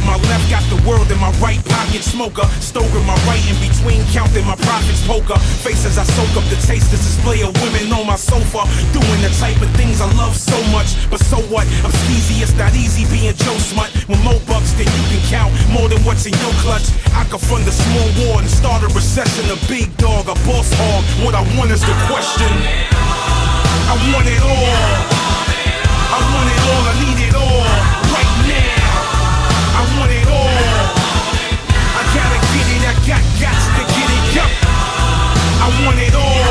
my left, got the world in my right pocket. Smoker, stoker my right in between, counting my profits. Poker face as I soak up the taste. This display of women on my sofa, doing the type of things I love so much. But so what? I'm skeezy, it's not easy being Joe Smut. With more bucks than you can count, more than what's in your clutch. I could fund a small war and start a recession. A big dog, a boss hog. What I want is the question. I want it all. I want it all, I need it all. Right now. I want it all. I gotta get it, I got to get it, yup. I want it all.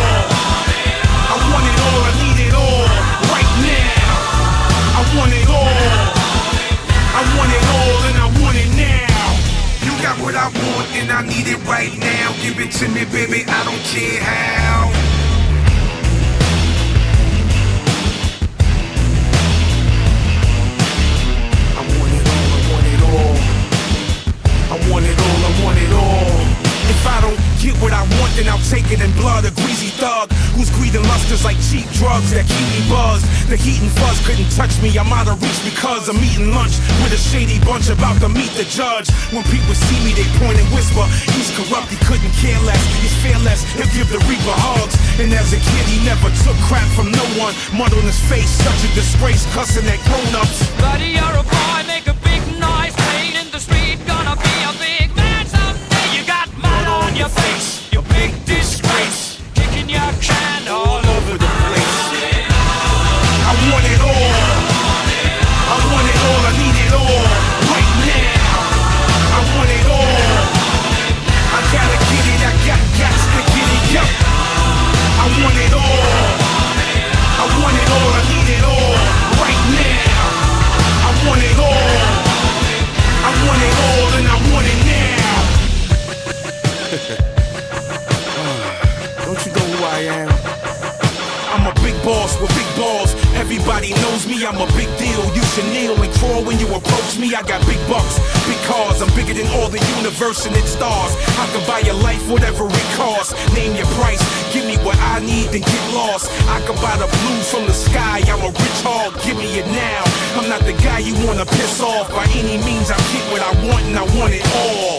I want it all, I need it all. Right now. I want it all. I want it all and I want it now. You got what I want and I need it right now. Give it to me, baby, I don't care how. I want it all, I want it all. I want it all, I want it all. If I don't get what I want, then I'll take it in blood. A greasy thug who's greed and lust is like cheap drugs that keep me buzzed. The heat and fuzz couldn't touch me, I'm out of reach because I'm eating lunch with a shady bunch about to meet the judge. When people see me, they point and whisper, he's corrupt, he couldn't care less, he's fearless, he'll give the reaper hugs. And as a kid, he never took crap from no one. Mud on his face, such a disgrace, cussing at grown-ups. Buddy, you're a boy, make a big noise, playing in the street, gonna be a big man someday. You got mud on your face, you big disgrace, kicking your can all over the place. I want it all. I want it all, I need it all. Right now. I want it all. I gotta get it, I got to get it, yup. I want it all. I want it all, I need it all. Right now. I want it all. I want it all and I want it now. Don't you know who I am? I'm a big boss with big balls. Everybody knows me, I'm a big deal. You should kneel and crawl when you approach me. I got big bucks, big cars. I'm bigger than all the universe and its stars. I can buy your life, whatever it costs. Name your price, give me what I need, then get lost. I can buy the blue from the sky. I'm a rich hog, give me it now. I'm not the guy you wanna piss off. By any means, I get what I want and I want it all.